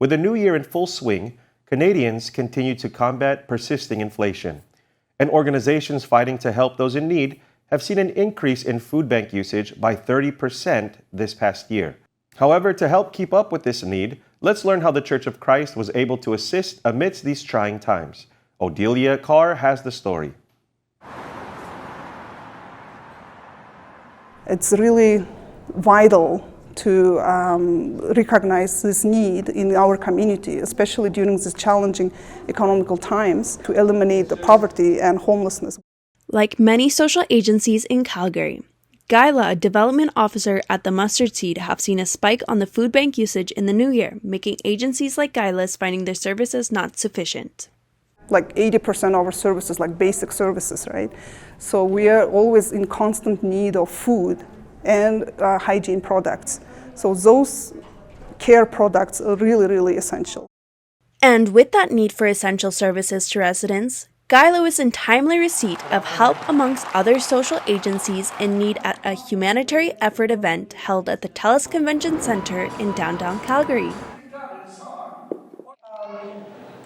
With the new year in full swing, Canadians continue to combat persisting inflation, and organizations fighting to help those in need have seen an increase in food bank usage by 30% this past year. However, to help keep up with this need, let's learn how the Church of Christ was able to assist amidst these trying times. Odelia Carr has the story. It's really vital to recognize this need in our community, especially during these challenging economical times, to eliminate the poverty and homelessness. Like many social agencies in Calgary, Gyla, a development officer at the Mustard Seed, have seen a spike on the food bank usage in the new year, making agencies like Gyla's finding their services not sufficient. Like 80% of our services, like basic services, right? So we are always in constant need of food and hygiene products. So those care products are really, really essential. And with that need for essential services to residents, Gyla was in timely receipt of help amongst other social agencies in need at a humanitarian effort event held at the TELUS Convention Centre in downtown Calgary.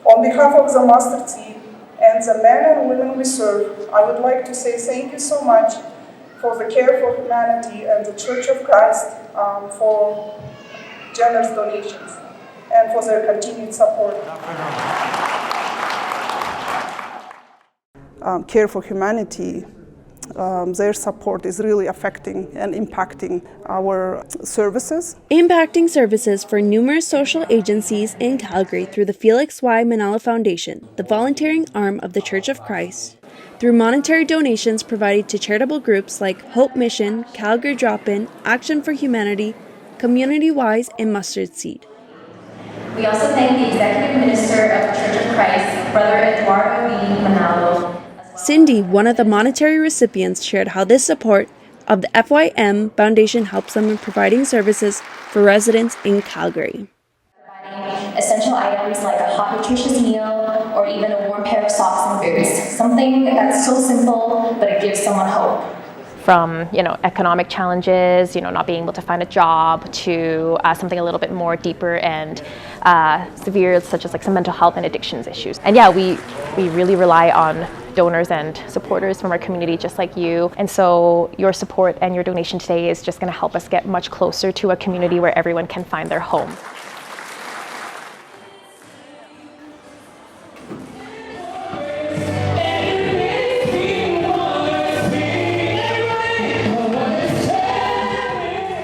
On behalf of the Mustard Seed and the men and women we serve, I would like to say thank you so much for the Care for Humanity and the Church of Christ for generous donations and for their continued support. Care for Humanity, their support is really affecting and impacting our services. Impacting services for numerous social agencies in Calgary through the Felix Y. Manala Foundation, the volunteering arm of the Church of Christ, through monetary donations provided to charitable groups like Hope Mission, Calgary Drop-In, Action for Humanity, Community Wise, and Mustard Seed. We also thank the Executive Minister of the Church of Christ, Brother Eduardo V. Manalo. Cindy, one of the monetary recipients, shared how this support of the FYM Foundation helps them in providing services for residents in Calgary. Providing essential items like a hot, nutritious meal or even a warm pair of socks and boots. Something that's so simple, but it gives someone hope. From economic challenges, not being able to find a job, to something a little bit more deeper and severe, such as like some mental health and addictions issues. And yeah, we really rely on donors and supporters from our community just like you. And so your support and your donation today is just going to help us get much closer to a community where everyone can find their home.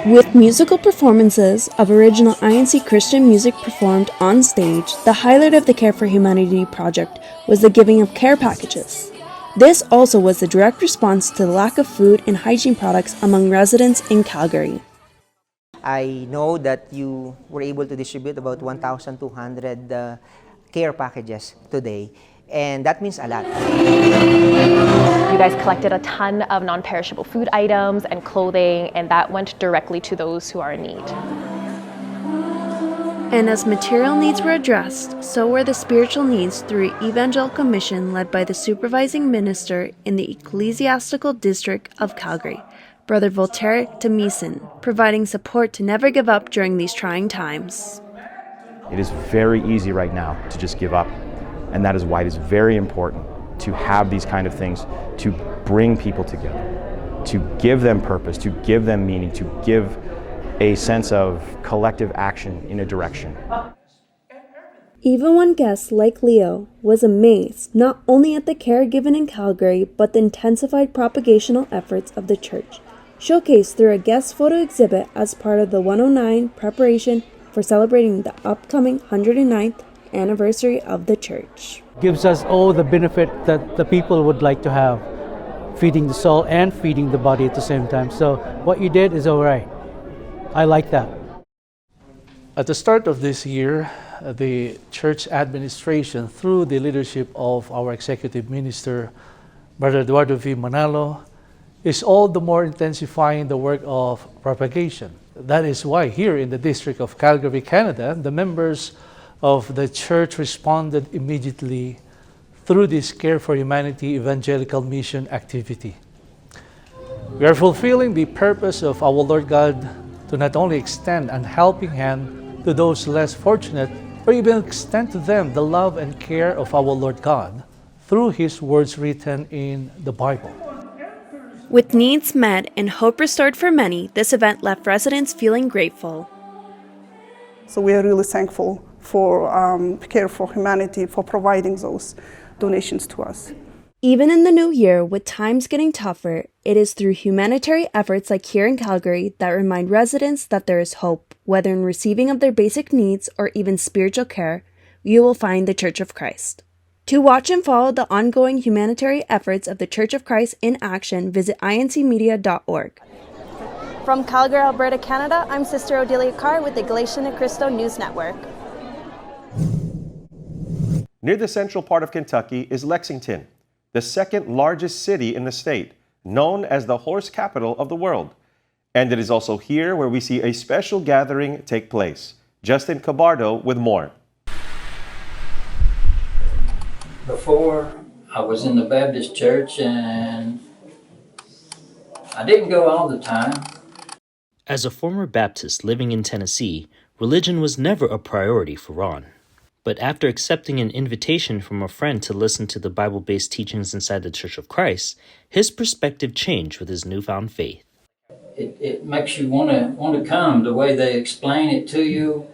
With musical performances of original INC Christian music performed on stage, the highlight of the Care for Humanity project was the giving of care packages. This also was the direct response to the lack of food and hygiene products among residents in Calgary. I know that you were able to distribute about 1,200 care packages today, and that means a lot. You guys collected a ton of non-perishable food items and clothing, and that went directly to those who are in need. And as material needs were addressed, so were the spiritual needs through an evangelical mission led by the supervising minister in the ecclesiastical district of Calgary, Brother Voltaire Tamisen, providing support to never give up during these trying times. It is very easy right now to just give up, and that is why it is very important to have these kind of things, to bring people together, to give them purpose, to give them meaning, to give a sense of collective action in a direction. Even one guest like Leo was amazed not only at the care given in Calgary, but the intensified propagational efforts of the church, showcased through a guest photo exhibit as part of the 109 preparation for celebrating the upcoming 109th anniversary of the church. Gives us all the benefit that the people would like to have, feeding the soul and feeding the body at the same time. So what you did is all right. I like that. At the start of this year, the church administration, through the leadership of our executive minister, Brother Eduardo V. Manalo, is all the more intensifying the work of propagation. That is why here in the District of Calgary, Canada, the members of the church responded immediately through this Care for Humanity evangelical mission activity. We are fulfilling the purpose of our Lord God to not only extend a helping hand to those less fortunate, or even extend to them the love and care of our Lord God through His words written in the Bible. With needs met and hope restored for many, this event left residents feeling grateful. So we are really thankful for Care for Humanity for providing those donations to us. Even in the new year, with times getting tougher, it is through humanitarian efforts like here in Calgary that remind residents that there is hope, whether in receiving of their basic needs or even spiritual care, you will find the Church of Christ. To watch and follow the ongoing humanitarian efforts of the Church of Christ in action, visit incmedia.org. From Calgary, Alberta, Canada, I'm Sister Odelia Carr with the Iglesia and Cristo News Network. Near the central part of Kentucky is Lexington, the second largest city in the state, known as the horse capital of the world. And it is also here where we see a special gathering take place. Justin Cabardo with more. Before, I was in the Baptist church and I didn't go all the time. As a former Baptist living in Tennessee, religion was never a priority for Ron. But after accepting an invitation from a friend to listen to the Bible-based teachings inside the Church of Christ, his perspective changed with his newfound faith. It makes you want to come, the way they explain it to you,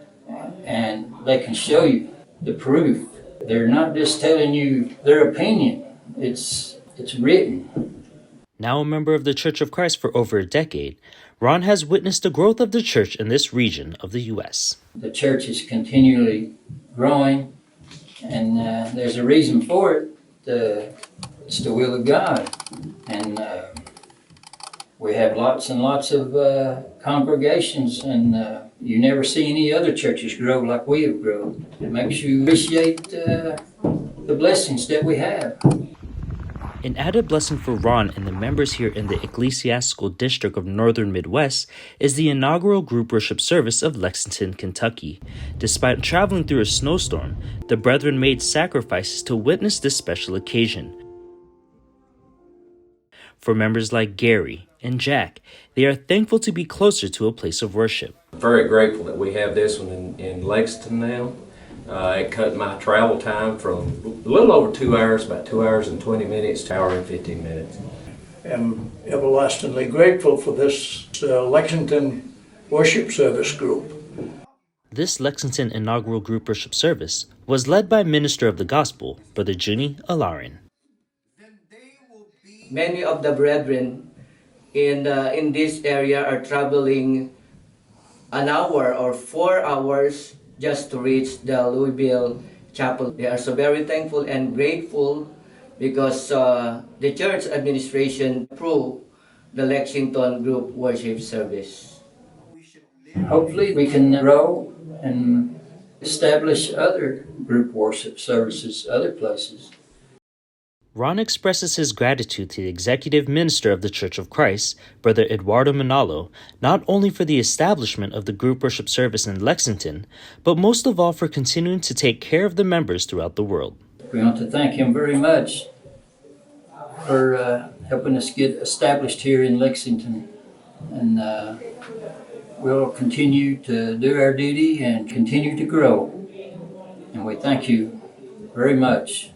and they can show you the proof. They're not just telling you their opinion. It's written. Now a member of the Church of Christ for over a decade, Ron has witnessed the growth of the church in this region of the U.S. The church is continually growing, and there's a reason for it. It's the will of God. And we have lots and lots of congregations, and you never see any other churches grow like we have grown. It makes you appreciate the blessings that we have. An added blessing for Ron and the members here in the Ecclesiastical District of Northern Midwest is the inaugural group worship service of Lexington, Kentucky. Despite traveling through a snowstorm, the brethren made sacrifices to witness this special occasion. For members like Gary and Jack, they are thankful to be closer to a place of worship. Very grateful that we have this one in Lexington now. It cut my travel time from a little over 2 hours, about 2 hours and 20 minutes, to 1 hour and 15 minutes. I'm everlastingly grateful for this Lexington worship service group. This Lexington inaugural group worship service was led by Minister of the Gospel, Brother Juni Alarin. Many of the brethren in this area are traveling an hour or 4 hours just to reach the Louisville Chapel. They are so very thankful and grateful because the church administration approved the Lexington group worship service. Hopefully we can grow and establish other group worship services, other places. Ron expresses his gratitude to the executive minister of the Church of Christ, Brother Eduardo Manalo, not only for the establishment of the group worship service in Lexington, but most of all for continuing to take care of the members throughout the world. We want to thank him very much for helping us get established here in Lexington. And we'll continue to do our duty and continue to grow. And we thank you very much.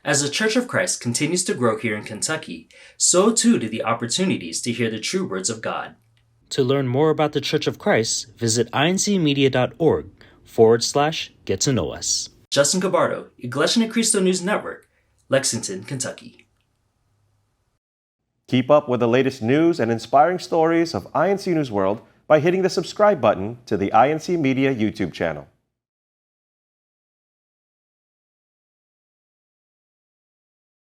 As the Church of Christ continues to grow here in Kentucky, so too do the opportunities to hear the true words of God. To learn more about the Church of Christ, visit incmedia.org/get to know us. Justin Cabardo, Iglesia and Cristo News Network, Lexington, Kentucky. Keep up with the latest news and inspiring stories of INC News World by hitting the subscribe button to the INC Media YouTube channel.